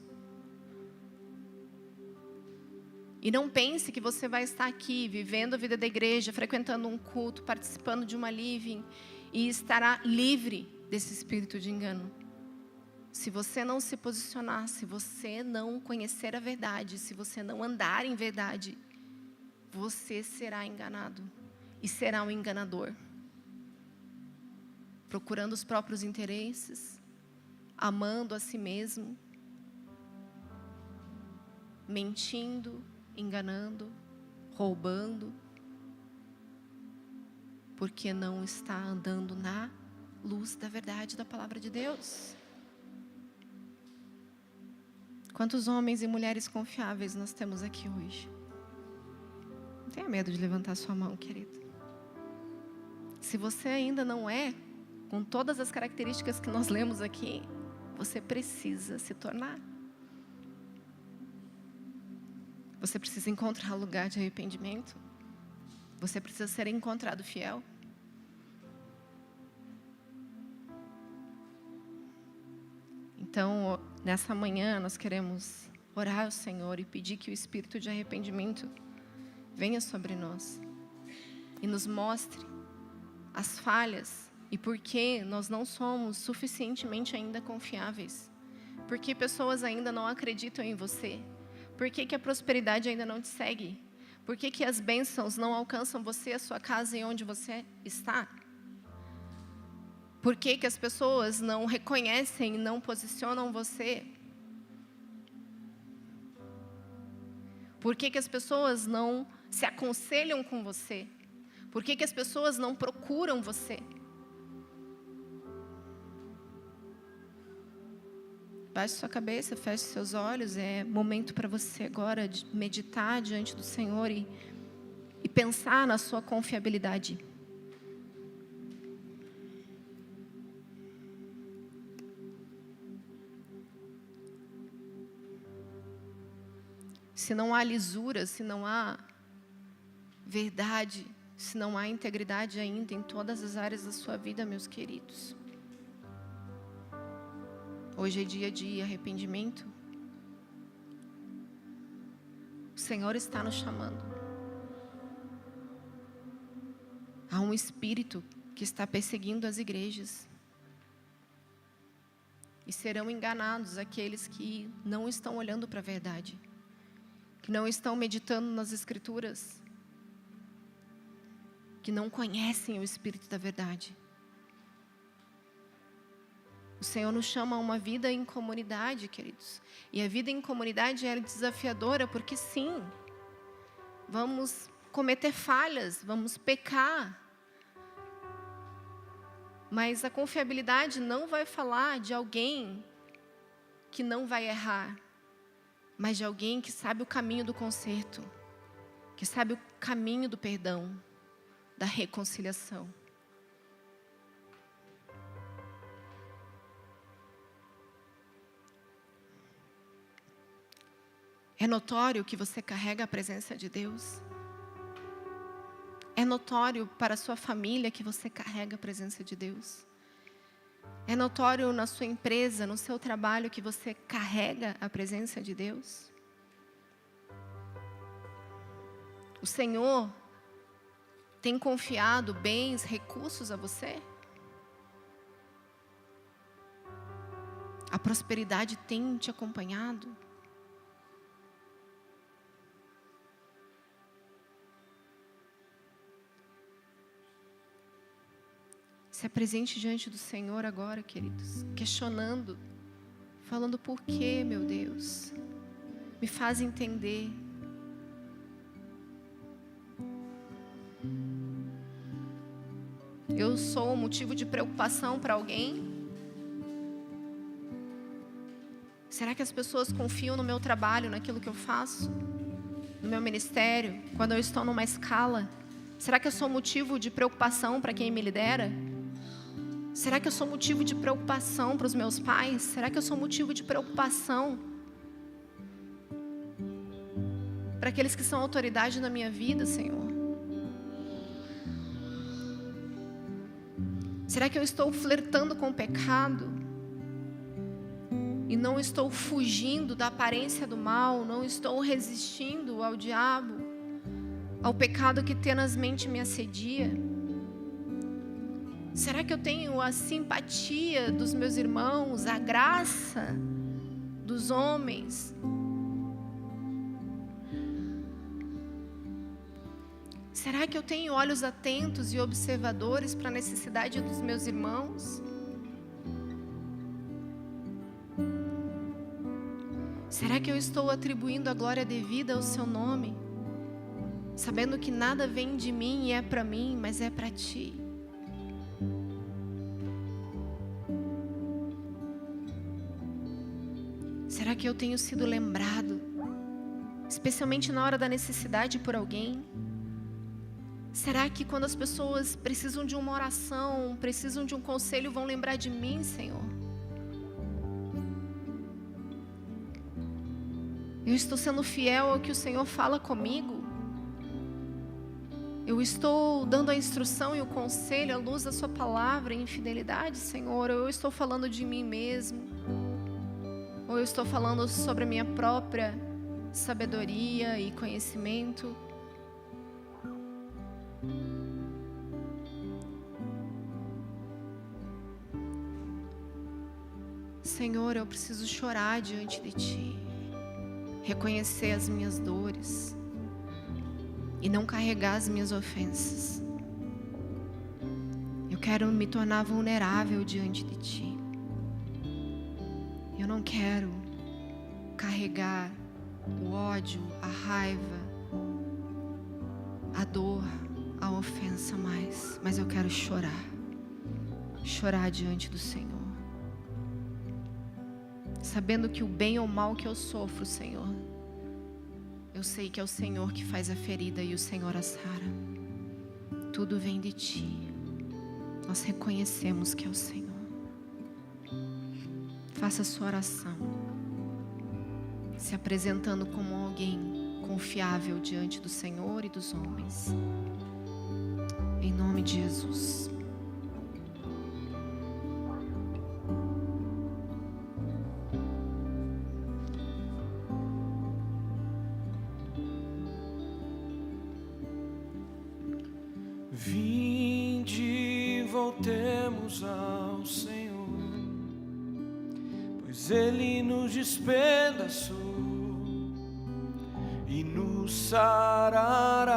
Speaker 1: E não pense que você vai estar aqui, vivendo a vida da igreja, frequentando um culto, participando de uma living, e estará livre desse espírito de engano. Se você não se posicionar, se você não conhecer a verdade, se você não andar em verdade, você será enganado e será um enganador, procurando os próprios interesses, amando a si mesmo, mentindo, enganando, roubando, porque não está andando na luz da verdade da palavra de Deus. Quantos homens e mulheres confiáveis nós temos aqui hoje? Não tenha medo de levantar sua mão, querido. Se você ainda não é, com todas as características que nós lemos aqui, você precisa se tornar. Você precisa encontrar lugar de arrependimento. Você precisa ser encontrado fiel. Então, nessa manhã, nós queremos orar ao Senhor e pedir que o espírito de arrependimento venha sobre nós e nos mostre as falhas e por que nós não somos suficientemente ainda confiáveis. Por que pessoas ainda não acreditam em você? Por que a prosperidade ainda não te segue? Por que as bênçãos não alcançam você, a sua casa e onde você está? Por que as pessoas não reconhecem e não posicionam você? Por que as pessoas não se aconselham com você? Por que as pessoas não procuram você? Baixe sua cabeça, feche seus olhos. É momento para você agora de meditar diante do Senhor e pensar na sua confiabilidade. Se não há lisura, se não há verdade, se não há integridade ainda em todas as áreas da sua vida, meus queridos. Hoje é dia de arrependimento. O Senhor está nos chamando. Há um espírito que está perseguindo as igrejas. E serão enganados aqueles que não estão olhando para a verdade, que não estão meditando nas Escrituras, que não conhecem o Espírito da verdade. O Senhor nos chama a uma vida em comunidade, queridos. E a vida em comunidade é desafiadora porque sim, vamos cometer falhas, vamos pecar. Mas a confiabilidade não vai falar de alguém que não vai errar, mas de alguém que sabe o caminho do conserto, que sabe o caminho do perdão, da reconciliação. É notório que você carrega a presença de Deus? É notório para a sua família que você carrega a presença de Deus? É notório na sua empresa, no seu trabalho, que você carrega a presença de Deus? O Senhor tem confiado bens, recursos a você? A prosperidade tem te acompanhado? Se apresente diante do Senhor agora, queridos, questionando, falando: por que, meu Deus? Me faz entender. Eu sou um motivo de preocupação para alguém? Será que as pessoas confiam no meu trabalho, naquilo que eu faço? No meu ministério, quando eu estou numa escala? Será que eu sou motivo de preocupação para quem me lidera? Será que eu sou motivo de preocupação para os meus pais? Será que eu sou motivo de preocupação para aqueles que são autoridade na minha vida, Senhor? Será que eu estou flertando com o pecado e não estou fugindo da aparência do mal, não estou resistindo ao diabo, ao pecado que tenazmente me assedia? Será que eu tenho a simpatia dos meus irmãos, a graça dos homens? Será que eu tenho olhos atentos e observadores para a necessidade dos meus irmãos? Será que eu estou atribuindo a glória devida ao seu nome, sabendo que nada vem de mim e é para mim, mas é para ti? Será que eu tenho sido lembrado, especialmente na hora da necessidade, por alguém? Será que quando as pessoas precisam de uma oração, precisam de um conselho, vão lembrar de mim, Senhor? Eu estou sendo fiel ao que o Senhor fala comigo? Eu estou dando a instrução e o conselho à luz da sua palavra em fidelidade, Senhor? Ou eu estou falando de mim mesmo? Ou eu estou falando sobre a minha própria sabedoria e conhecimento? Senhor, eu preciso chorar diante de Ti, reconhecer as minhas dores e não carregar as minhas ofensas. Eu quero me tornar vulnerável diante de Ti. Eu não quero carregar o ódio, a raiva, a dor, a ofensa mais. Mas eu quero chorar diante do Senhor, sabendo que o bem ou mal que eu sofro, Senhor, eu sei que é o Senhor que faz a ferida e o Senhor a sara. Tudo vem de Ti. Nós reconhecemos que é o Senhor. Faça a sua oração, se apresentando como alguém confiável diante do Senhor e dos homens. Em nome de Jesus.
Speaker 2: Vinde, voltemos ao Senhor, pois Ele nos despedaçou e nos sarará.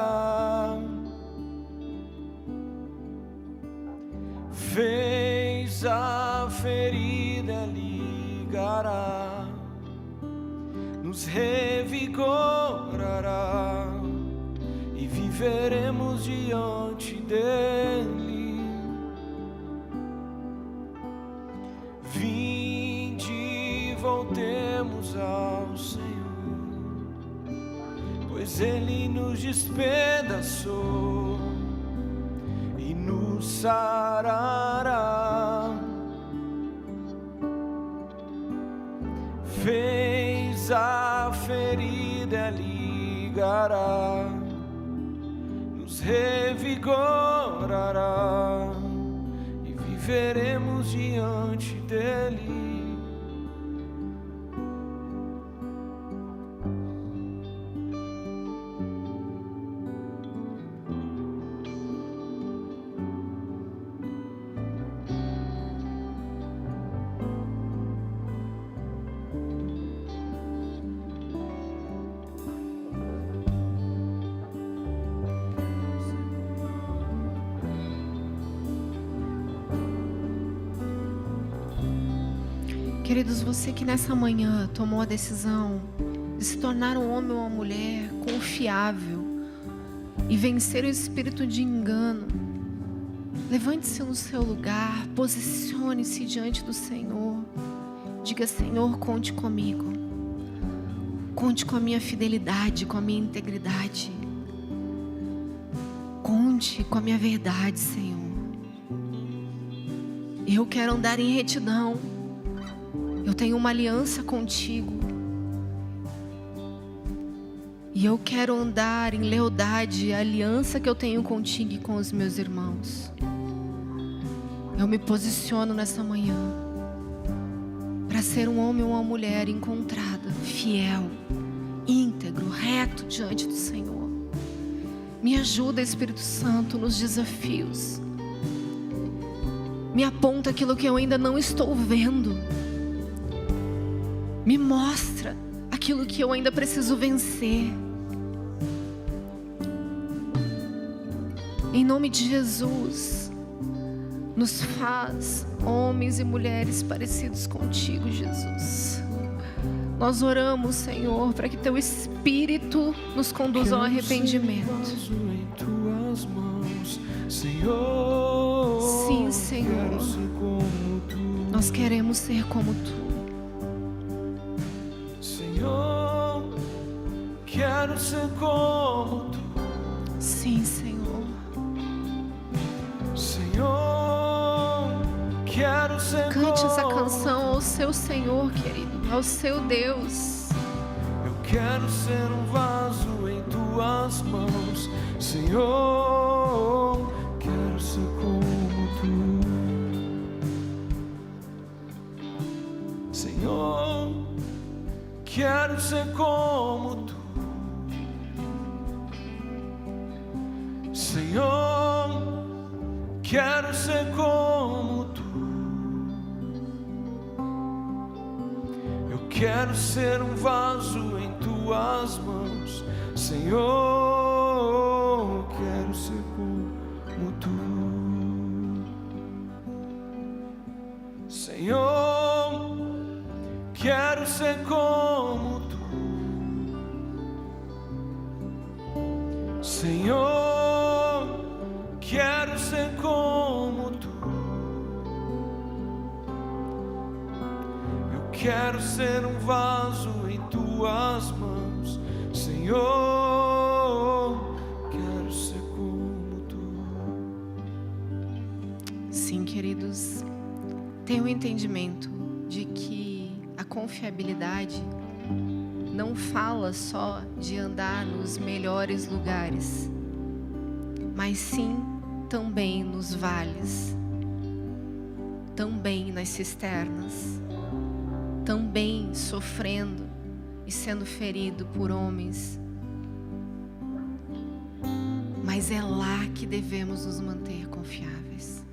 Speaker 2: Fez a ferida, ligará, nos revigorará e viveremos diante dele. Vinde, voltemos ao Senhor, pois Ele nos despedaçou e nos sarará. Fez a ferida, ligará, nos revigorará e viveremos diante dele.
Speaker 1: Queridos, você que nessa manhã tomou a decisão de se tornar um homem ou uma mulher confiável e vencer o espírito de engano, levante-se no seu lugar, posicione-se diante do Senhor. Diga: Senhor, conte comigo. Conte com a minha fidelidade, com a minha integridade. Conte com a minha verdade, Senhor. Eu quero andar em retidão. Eu tenho uma aliança contigo. E eu quero andar em lealdade à aliança que eu tenho contigo e com os meus irmãos. Eu me posiciono nessa manhã para ser um homem ou uma mulher encontrada, fiel, íntegro, reto diante do Senhor. Me ajuda, Espírito Santo, nos desafios. Me aponta aquilo que eu ainda não estou vendo. Me mostra aquilo que eu ainda preciso vencer. Em nome de Jesus, nos faz homens e mulheres parecidos contigo, Jesus. Nós oramos, Senhor, para que Teu Espírito nos conduza ao arrependimento. Sim, Senhor. Nós queremos ser como Tu.
Speaker 2: Quero ser como Tu.
Speaker 1: Sim, Senhor.
Speaker 2: Senhor, quero ser como Tu.
Speaker 1: Cante essa canção ao seu Senhor, querido, ao seu Deus.
Speaker 2: Eu quero ser um vaso em Tuas mãos, Senhor. Quero ser como Tu. Senhor, quero ser como Tu. Senhor, quero ser como Tu. Eu quero ser um vaso em Tuas mãos, Senhor. Quero ser como Tu. Senhor, quero ser como Tu. quero ser um vaso em tuas mãos, Senhor. Quero ser como tu.
Speaker 1: Sim, queridos, tenho o entendimento de que a confiabilidade não fala só de andar nos melhores lugares, mas sim também nos vales, também nas cisternas, também sofrendo e sendo ferido por homens. Mas é lá que devemos nos manter confiáveis.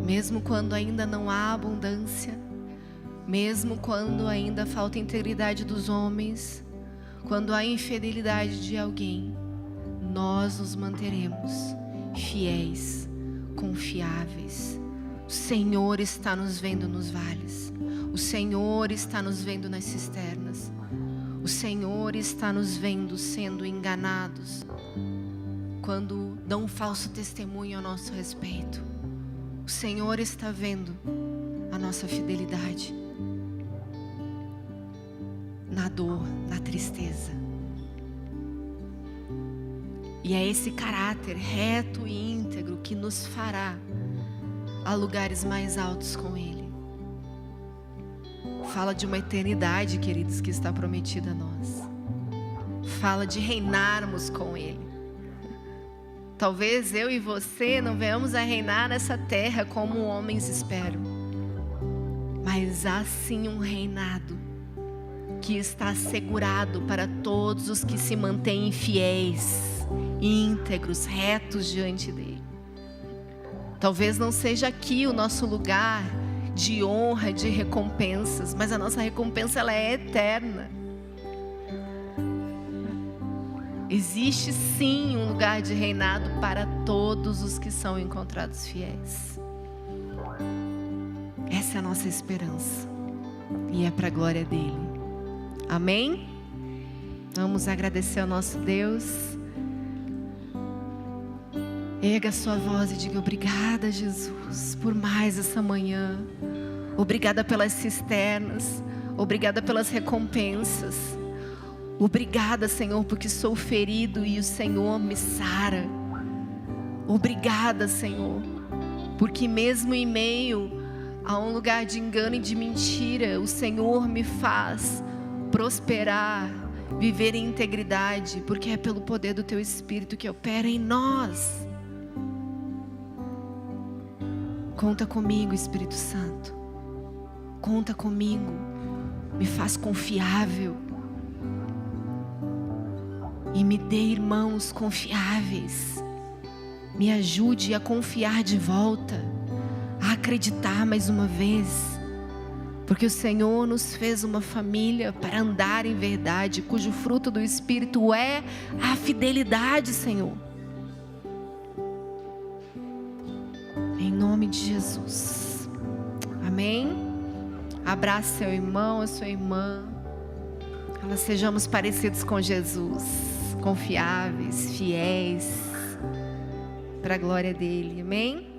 Speaker 1: Mesmo quando ainda não há abundância, mesmo quando ainda falta integridade dos homens, quando há infidelidade de alguém, nós nos manteremos fiéis, confiáveis. O Senhor está nos vendo nos vales. O Senhor está nos vendo nas cisternas. O Senhor está nos vendo sendo enganados quando dão um falso testemunho a nosso respeito. O Senhor está vendo a nossa fidelidade na dor, na tristeza. E é esse caráter reto e íntegro que nos fará a lugares mais altos com Ele. Fala de uma eternidade, queridos, que está prometida a nós. Fala de reinarmos com Ele. Talvez eu e você não venhamos a reinar nessa terra como homens esperam, mas há sim um reinado que está assegurado para todos os que se mantêm fiéis, íntegros, retos diante dele. Talvez não seja aqui o nosso lugar de honra, de recompensas, mas a nossa recompensa ela é eterna. Existe sim um lugar de reinado para todos os que são encontrados fiéis. Essa é a nossa esperança e é para a glória dele. Amém? Vamos agradecer ao nosso Deus. Erga a sua voz e diga: obrigada, Jesus, por mais essa manhã. Obrigada pelas cisternas. Obrigada pelas recompensas. Obrigada, Senhor, porque sou ferido e o Senhor me sara. Obrigada, Senhor, porque mesmo em meio a um lugar de engano e de mentira, o Senhor me faz prosperar, viver em integridade, porque é pelo poder do Teu Espírito que opera em nós. Conta comigo, Espírito Santo. Conta comigo. Me faz confiável. E me dê irmãos confiáveis. Me ajude a confiar de volta, a acreditar mais uma vez, porque o Senhor nos fez uma família para andar em verdade, cujo fruto do Espírito é a fidelidade, Senhor. Em nome de Jesus. Amém? Abraça seu irmão, a sua irmã. Que nós sejamos parecidos com Jesus, confiáveis, fiéis, para a glória dele. Amém?